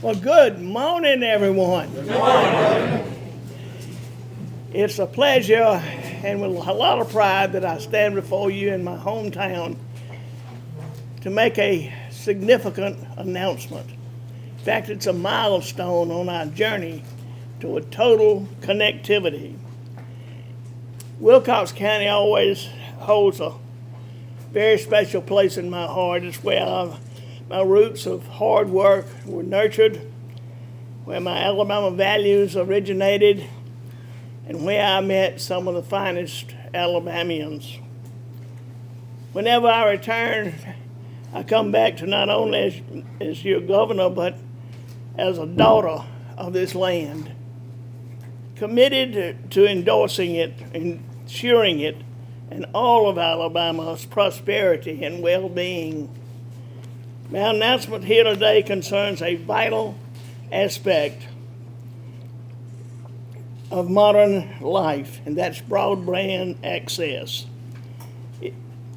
Well, good morning, everyone. Good morning. It's a pleasure and with a lot of pride that I stand before you in my hometown to make a significant announcement. In fact, it's a milestone on our journey to a total connectivity. Wilcox County always holds a very special place in my heart. It's where my roots of hard work were nurtured, where my Alabama values originated, and where I met some of the finest Alabamians. Whenever I return, I come back to not only as your governor, but as a daughter of this land, committed to endorsing it, ensuring it, and all of Alabama's prosperity and well-being. My announcement here today concerns a vital aspect of modern life, and that's broadband access.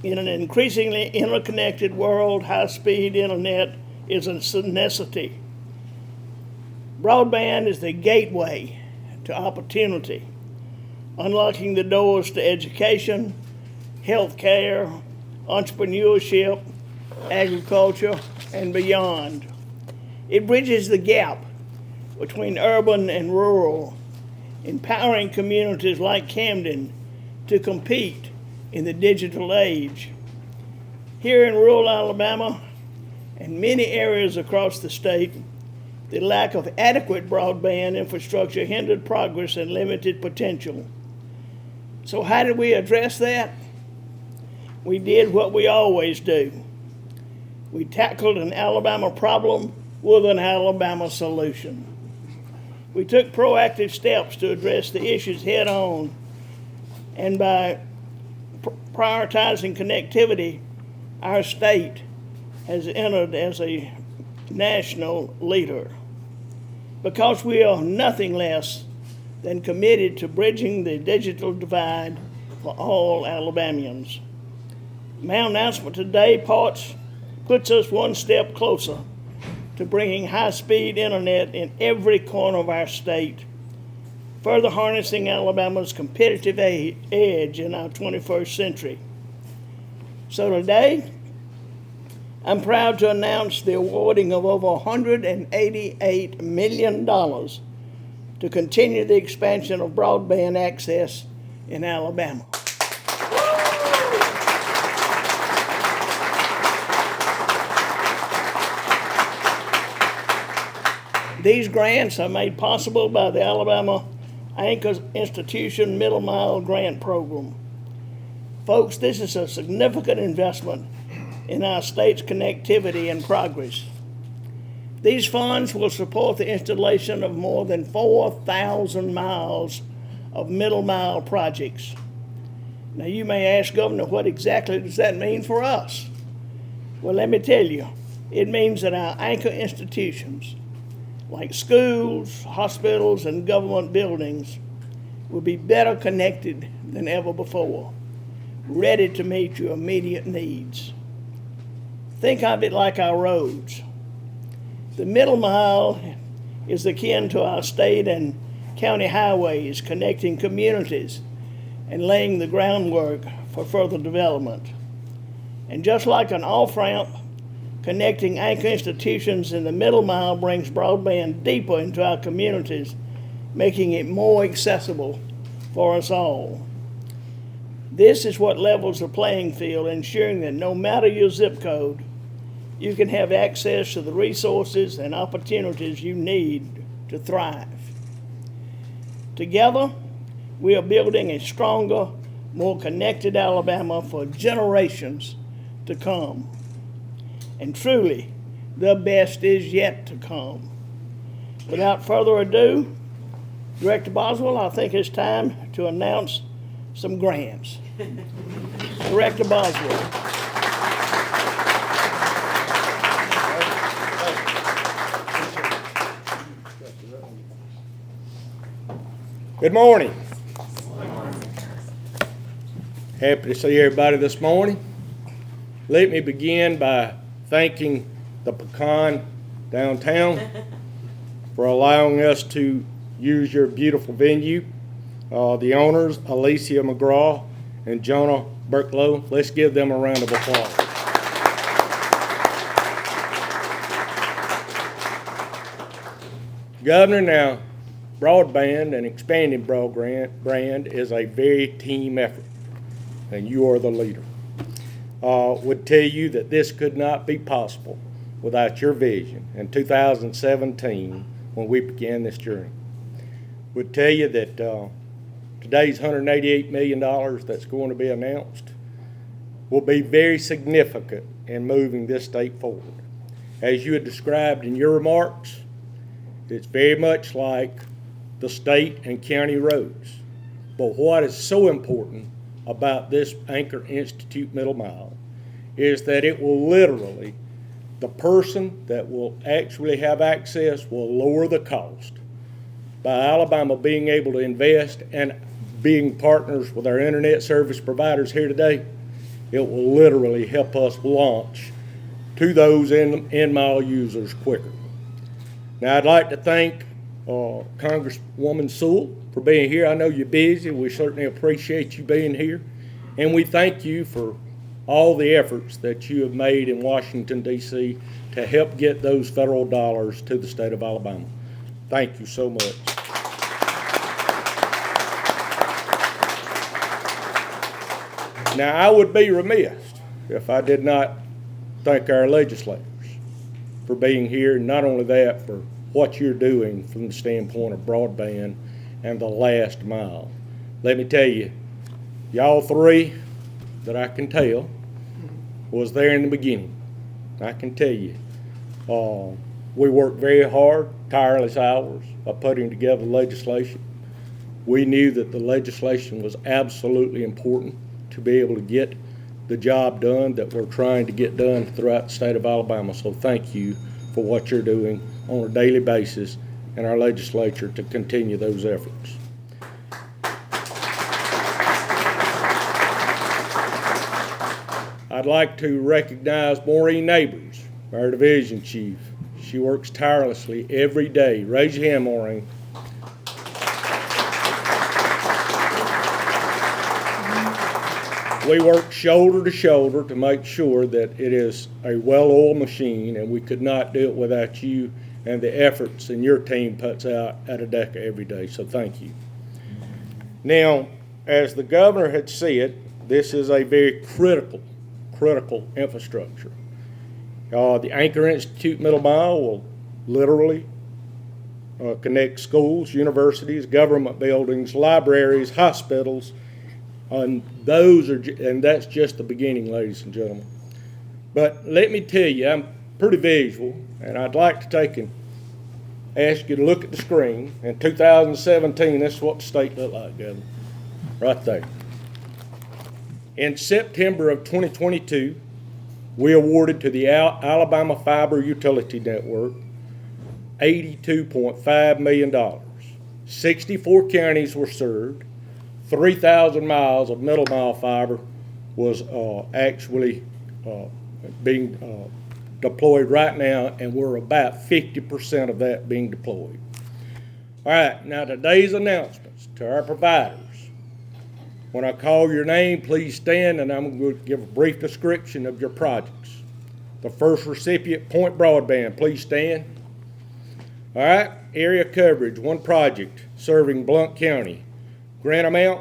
In an increasingly interconnected world, high-speed internet is a necessity. Broadband is the gateway to opportunity, unlocking the doors to education, healthcare, entrepreneurship, agriculture, and beyond. It bridges the gap between urban and rural, empowering communities like Camden to compete in the digital age. Here in rural Alabama and many areas across the state, the lack of adequate broadband infrastructure hindered progress and limited potential. So how did we address that? We did what we always do. We tackled an Alabama problem with an Alabama solution. We took proactive steps to address the issues head on, and by prioritizing connectivity, our state has entered as a national leader, because we are nothing less than committed to bridging the digital divide for all Alabamians. My announcement today puts us one step closer to bringing high-speed internet in every corner of our state, further harnessing Alabama's competitive edge in our 21st century. So today, I'm proud to announce the awarding of over $188 million to continue the expansion of broadband access in Alabama. These grants are made possible by the Alabama Anchor Institution Middle Mile Grant Program. Folks, this is a significant investment in our state's connectivity and progress. These funds will support the installation of more than 4,000 miles of middle mile projects. Now you may ask, Governor, what exactly does that mean for us? Well, let me tell you, it means that our anchor institutions, like schools, hospitals, and government buildings, will be better connected than ever before, ready to meet your immediate needs. Think of it like our roads. The middle mile is akin to our state and county highways, connecting communities and laying the groundwork for further development. And just like an off-ramp, connecting anchor institutions in the middle mile brings broadband deeper into our communities, making it more accessible for us all. This is what levels the playing field, ensuring that no matter your zip code, you can have access to the resources and opportunities you need to thrive. Together, we are building a stronger, more connected Alabama for generations to come. And truly, the best is yet to come. Without further ado, Director Boswell, I think it's time to announce some grants. Director Boswell. Good morning. Happy to see everybody this morning. Let me begin by thanking the pecan downtown for allowing us to use your beautiful venue. The owners, Alicia McGraw and Jonah Burklow, let's give them a round of applause. Governor, now, broadband and expanding broadband is a very team effort, and you are the leader. Would tell you that this could not be possible without your vision in 2017 when we began this journey. Would tell you that today's $188 million that's going to be announced will be very significant in moving this state forward. As you had described in your remarks, it's very much like the state and county roads. But what is so important about this Anchor Institute Middle Mile is that it will literally, the person that will actually have access will lower the cost. By Alabama being able to invest and being partners with our internet service providers here today, it will literally help us launch to those in-mile users quicker. Now, I'd like to thank Congresswoman Sewell for being here. I know you're busy. We certainly appreciate you being here. And we thank you for all the efforts that you have made in Washington, D.C. to help get those federal dollars to the state of Alabama. Thank you so much. Now, I would be remiss if I did not thank our legislators for being here, and not only that, for what you're doing from the standpoint of broadband and the last mile. Let me tell you, y'all three that I can tell was there in the beginning. I can tell you, we worked very hard, tireless hours of putting together legislation. We knew that the legislation was absolutely important to be able to get the job done that we're trying to get done throughout the state of Alabama. So thank you for what you're doing on a daily basis in our legislature to continue those efforts. I'd like to recognize Maureen Neighbors, our division chief. She works tirelessly every day. Raise your hand, Maureen. We work shoulder to shoulder to make sure that it is a well-oiled machine, and we could not do it without you and the efforts and your team puts out at ADECA every day, so thank you. Now, as the governor had said, this is a very critical infrastructure. The Anchor Institute Middle Mile will literally connect schools, universities, government buildings, libraries, hospitals, and that's just the beginning, ladies and gentlemen. But let me tell you, I'm pretty visual, and I'd like to take and ask you to look at the screen. In 2017, this is what the state looked like, Governor, right there. In September of 2022, we awarded to the Alabama Fiber Utility Network $82.5 million. 64 counties were served. 3,000 miles of middle mile fiber was actually being deployed right now, and we're about 50% of that being deployed. All right, now today's announcements to our providers. When I call your name, please stand, and I'm going to give a brief description of your projects. The first recipient, Point Broadband, please stand. All right, area coverage, one project serving Blount County. Grant amount,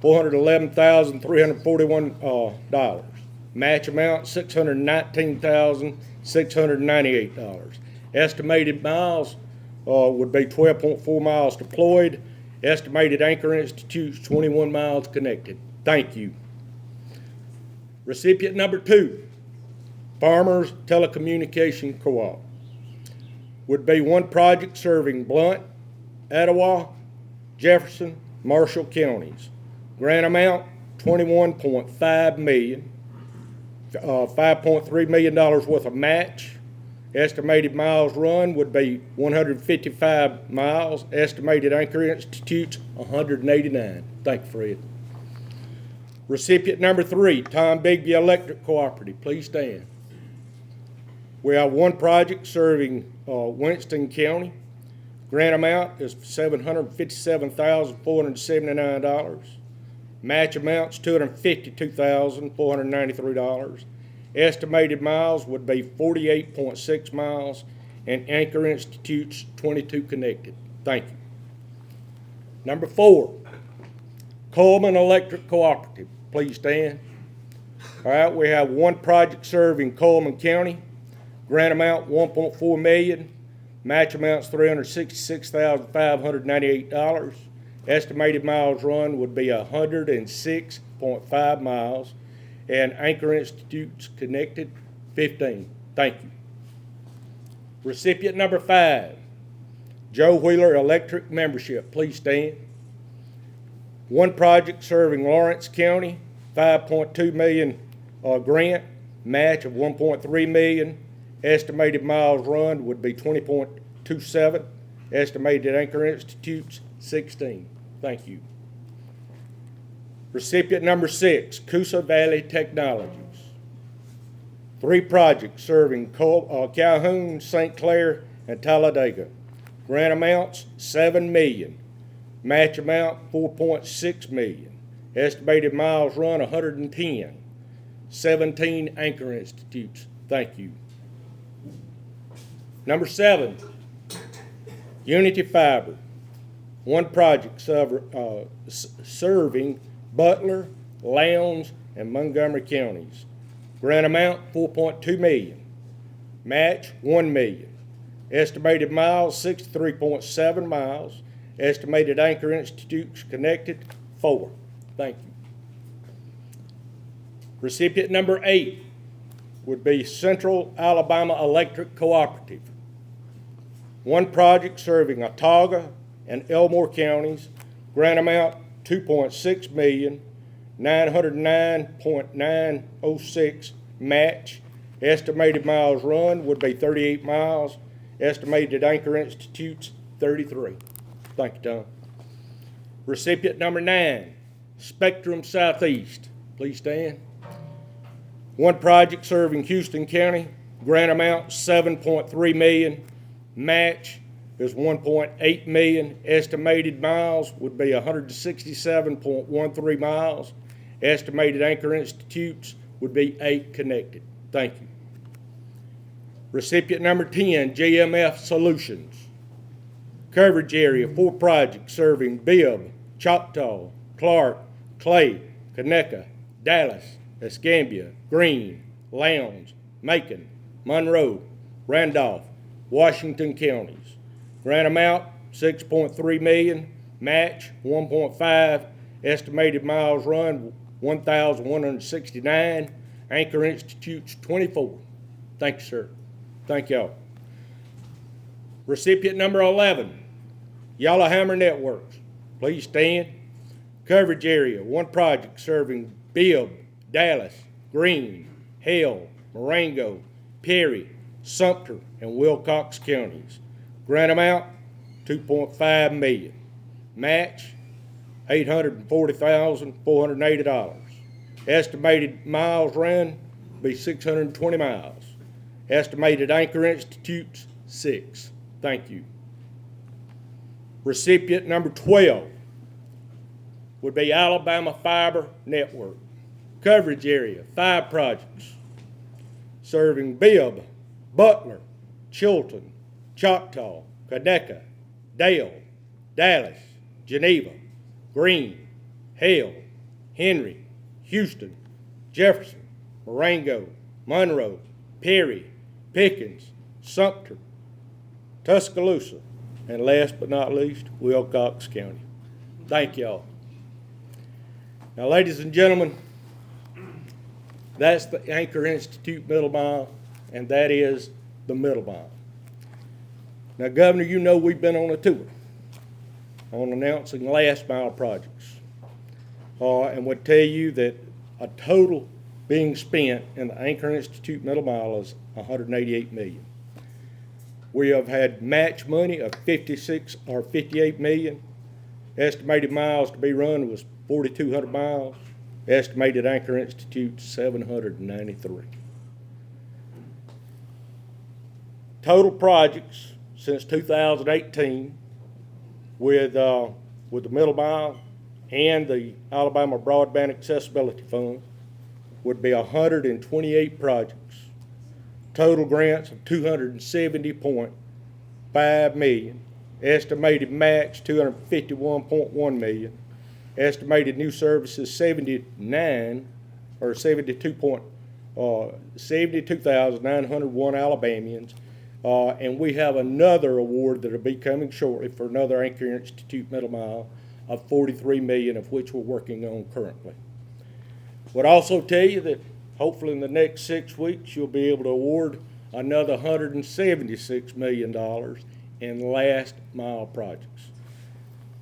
$411,341. Match amount, $619,698. Estimated miles would be 12.4 miles deployed. Estimated Anchor Institute's 21 miles connected. Thank you. Recipient number 2, Farmers Telecommunication Co-op. Would be one project serving Blount, Etowah, Jefferson, Marshall counties. Grant amount, $21.5 million. $5.3 million worth of match. Estimated miles run would be 155 miles. Estimated Anchor Institute's 189. Thank you, Fred. Recipient number 3, Tom Bigby Electric Cooperative. Please stand. We have one project serving Winston County. Grant amount is $757,479. Match amounts $252,493. Estimated miles would be 48.6 miles, and Anchor Institute's 22 connected. Thank you. Number 4, Coleman Electric Cooperative. Please stand. All right, we have one project serving Coleman County. Grant amount $1.4 million. Match amounts $366,598. Estimated miles run would be 106.5 miles, and Anchor Institute's connected 15. Thank you. Recipient number 5, Joe Wheeler Electric Membership. Please stand. One project serving Lawrence County, $5.2 million grant, match of $1.3 million. Estimated miles run would be 20.27. Estimated Anchor Institute's 16. Thank you. Recipient number 6, Coosa Valley Technologies. 3 projects serving Calhoun, St. Clair, and Talladega. Grant amounts $7 million. Match amount $4.6 million. Estimated miles run 110. 17 Anchor Institutes. Thank you. Number 7, Unity Fiber. One project serving Butler, Lowndes, and Montgomery counties. Grant amount $4.2 million. Match $1 million. Estimated miles 63.7 miles. Estimated Anchor Institutes connected 4. Thank you. Recipient number 8 would be Central Alabama Electric Cooperative. One project serving Autauga and Elmore counties. Grant amount $2.6 million, 909.906 match. Estimated miles run would be 38 miles. Estimated Anchor Institutes 33. Thank you, Tom. Recipient number 9, Spectrum Southeast. Please stand. One project serving Houston County. Grant amount $7.3 million. Match is $1.8 million. Estimated miles would be 167.13 miles. Estimated Anchor Institutes would be 8 connected. Thank you. Recipient number 10, GMF Solutions. Coverage area, 4 projects serving Bibb, Choctaw, Clark, Clay, Conecuh, Dallas, Escambia, Greene, Lowndes, Macon, Monroe, Randolph, Washington counties. Grant amount $6.3 million, match $1.5, estimated miles run 1,169, Anchor Institute's 24. Thank you, sir. Thank y'all. Recipient number 11, Yellowhammer Networks. Please stand. Coverage area, 1 project serving Bibb, Dallas, Greene, Hale, Marengo, Perry, Sumter, and Wilcox counties. Grant amount $2.5 million. Match $840,480. Estimated miles run be 620 miles. Estimated Anchor Institutes 6. Thank you. Recipient number 12 would be Alabama Fiber Network. Coverage area, 5 projects serving Bibb, Butler, Chilton, Choctaw, Conecuh, Dale, Dallas, Geneva, Greene, Hale, Henry, Houston, Jefferson, Marengo, Monroe, Perry, Pickens, Sumter, Tuscaloosa, and last but not least, Wilcox County. Thank y'all. Now, ladies and gentlemen, that's the Anchor Institute middle mile, and that is the middle mile. Now, Governor, you know we've been on a tour on announcing last mile projects, and would tell you that a total being spent in the Anchor Institute middle mile is $188 million. We have had match money of 56 or 58 million. Estimated miles to be run was 4,200 miles. Estimated Anchor Institute 793. Total projects since 2018 with the middle mile and the Alabama Broadband Accessibility Fund would be 128 projects. Total grants of $270.5 million. Estimated match $251.1 million. Estimated new services 72,901 Alabamians. And we have another award that will be coming shortly for another Anchor Institute middle mile of $43 million, of which we're working on currently. Would also tell you that hopefully in the next 6 weeks you'll be able to award another $176 million in last mile projects.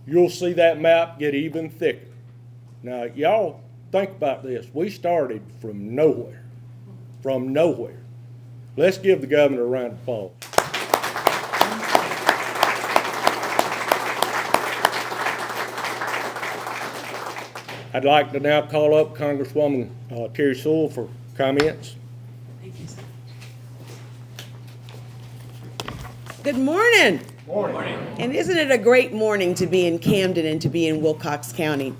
You'll see that map get even thicker. Now y'all think about this. We started from nowhere. From nowhere. Let's give the governor a round of applause. I'd like to now call up Congresswoman Terri Sewell for comments. Thank you so much. Good morning. Morning. And isn't it a great morning to be in Camden and to be in Wilcox County?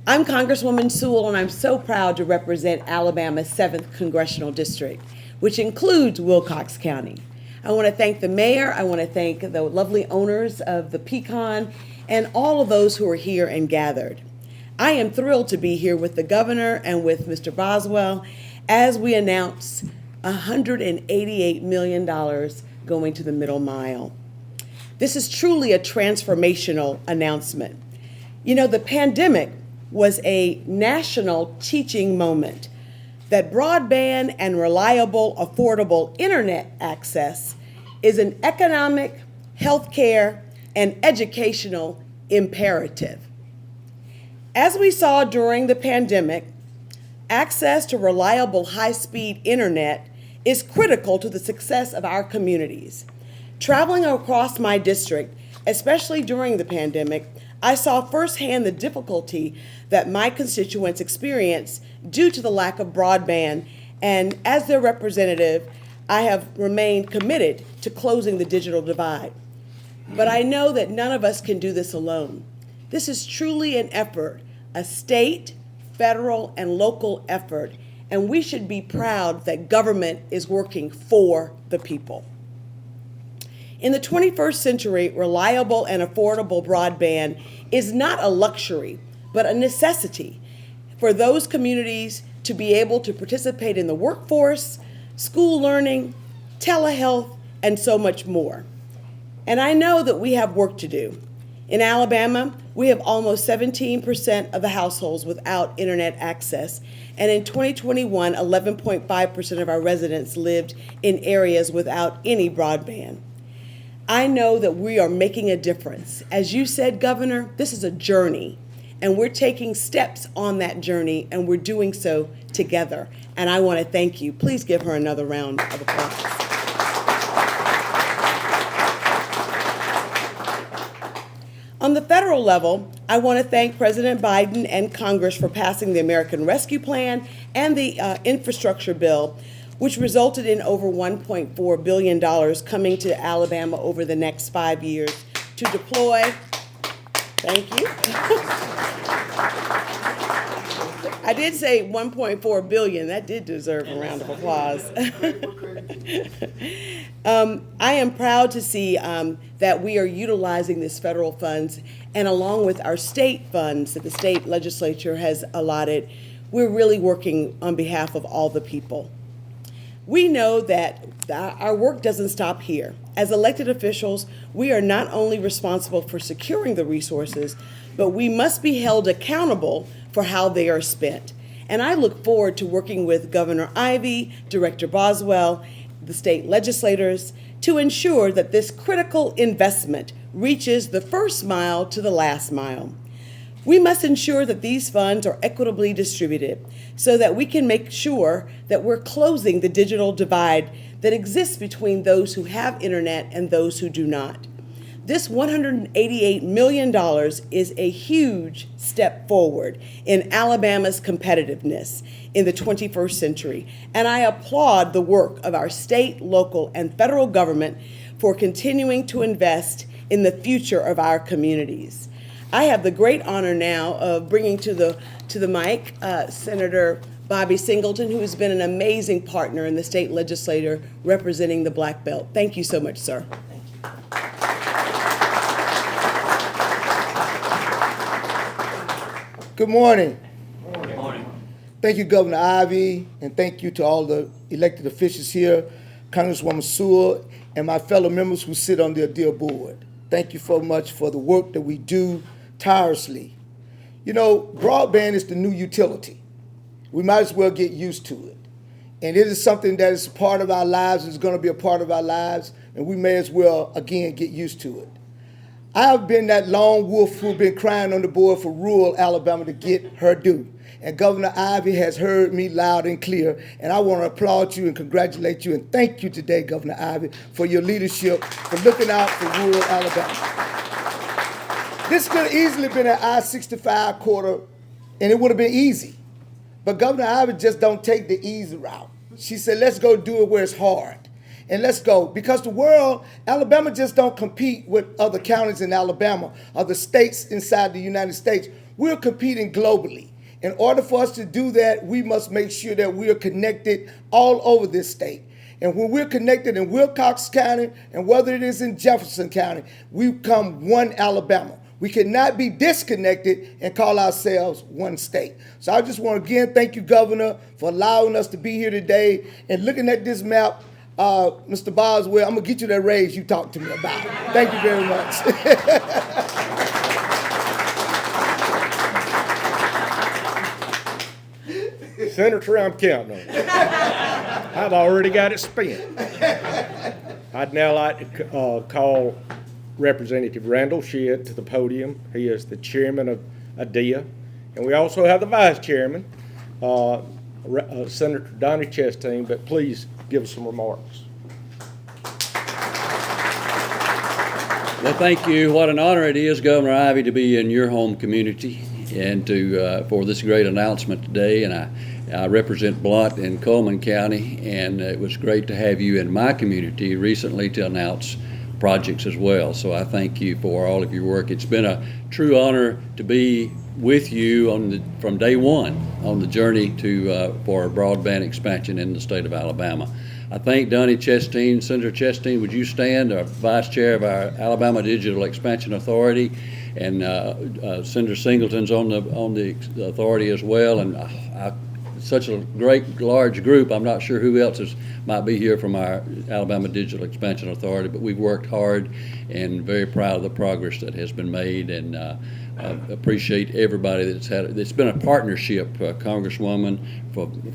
I'm Congresswoman Sewell, and I'm so proud to represent Alabama's 7th Congressional District, which includes Wilcox County. I want to thank the mayor, I want to thank the lovely owners of the Pecan, and all of those who are here and gathered. I am thrilled to be here with the governor and with Mr. Boswell as we announce $188 million going to the middle mile. This is truly a transformational announcement. You know, the pandemic was a national teaching moment that broadband and reliable, affordable internet access is an economic, healthcare, and educational imperative. As we saw during the pandemic, access to reliable high-speed internet is critical to the success of our communities. Traveling across my district, especially during the pandemic, I saw firsthand the difficulty that my constituents experience due to the lack of broadband, and as their representative, I have remained committed to closing the digital divide. But I know that none of us can do this alone. This is truly an effort, a state, federal, and local effort, and we should be proud that government is working for the people. In the 21st century, reliable and affordable broadband is not a luxury, but a necessity for those communities to be able to participate in the workforce, school learning, telehealth, and so much more. And I know that we have work to do. In Alabama, we have almost 17% of the households without internet access. And in 2021, 11.5% of our residents lived in areas without any broadband. I know that we are making a difference. As you said, Governor, this is a journey, and we're taking steps on that journey, and we're doing so together. And I want to thank you. Please give her another round of applause. On the federal level, I want to thank President Biden and Congress for passing the American Rescue Plan and the infrastructure bill, which resulted in over $1.4 billion coming to Alabama over the next 5 years to deploy. Thank you. I did say $1.4 billion. That did deserve a round of applause. I am proud to see that we are utilizing this federal funds, and along with our state funds that the state legislature has allotted, we're really working on behalf of all the people. We know that our work doesn't stop here. As elected officials, we are not only responsible for securing the resources, but we must be held accountable for how they are spent. And I look forward to working with Governor Ivey, Director Boswell, the state legislators, to ensure that this critical investment reaches the first mile to the last mile. We must ensure that these funds are equitably distributed so that we can make sure that we're closing the digital divide that exists between those who have internet and those who do not. This $188 million is a huge step forward in Alabama's competitiveness in the 21st century, and I applaud the work of our state, local, and federal government for continuing to invest in the future of our communities. I have the great honor now of bringing to the mic Senator Bobby Singleton, who has been an amazing partner in the state legislature representing the Black Belt. Thank you so much, sir. Good morning. Good morning. Thank you, Governor Ivey, and thank you to all the elected officials here, Congresswoman Sewell, and my fellow members who sit on the dear board. Thank you so much for the work that we do tirelessly. You know, broadband is the new utility. We might as well get used to it. And it is something that is part of our lives, is going to be a part of our lives, and we may as well, again, get used to it. I have been that lone wolf who's been crying on the board for rural Alabama to get her due. And Governor Ivey has heard me loud and clear. And I want to applaud you and congratulate you and thank you today, Governor Ivey, for your leadership, for looking out for rural Alabama. This could have easily been an I-65 corridor, and it would have been easy. But Governor Ivey just don't take the easy route. She said, let's go do it where it's hard. And let's go, because the world, Alabama just don't compete with other counties in Alabama, other states inside the United States. We're competing globally. In order for us to do that, we must make sure that we are connected all over this state. And when we're connected in Wilcox County, and whether it is in Jefferson County, we become one Alabama. We cannot be disconnected and call ourselves one state. So I just want to again thank you, Governor, for allowing us to be here today. And looking at this map, Mr. Boswell, I'm going to get you that raise you talked to me about. Thank you very much. Senator, I'm counting on you. I've already got it spent. I'd now like to call Representative Randall to the podium. He is the chairman of ADECA. And we also have the vice chairman, Senator Donnie Chastain, but please give us some remarks. Well, thank you. What an honor it is, Governor Ivey, to be in your home community and to for this great announcement today. And I represent Blount in Coleman County, and it was great to have you in my community recently to announce projects as well. So I thank you for all of your work. It's been a true honor to be with you from day one on the journey for broadband expansion in the state of Alabama. I thank Donnie Chastain. Senator Chastain, would you stand, our Vice Chair of our Alabama Digital Expansion Authority, and Senator Singleton's on the authority as well. And such a great large group. I'm not sure who else might be here from our Alabama Digital Expansion Authority, but we've worked hard and very proud of the progress that has been made, and appreciate everybody that's had it. It's been a partnership, Congresswoman,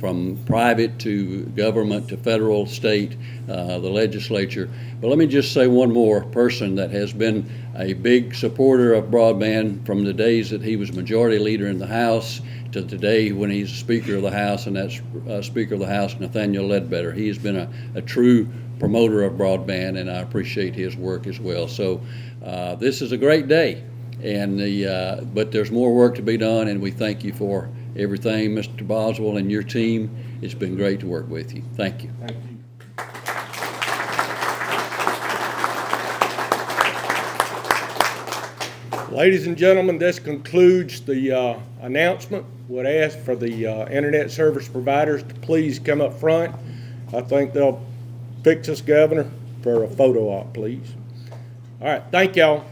from private to government to federal, state, the legislature. But let me just say one more person that has been a big supporter of broadband from the days that he was majority leader in the House to today when he's Speaker of the House, and that's Speaker of the House, Nathaniel Ledbetter. He has been a true promoter of broadband, and I appreciate his work as well. So this is a great day, and but there's more work to be done, and we thank you for everything, Mr. Boswell and your team. It's been great to work with you. Thank you. Thank you. Ladies and gentlemen, this concludes the announcement. Would ask for the internet service providers to please come up front. I think they'll fix us, Governor, for a photo op, please. All right, thank y'all.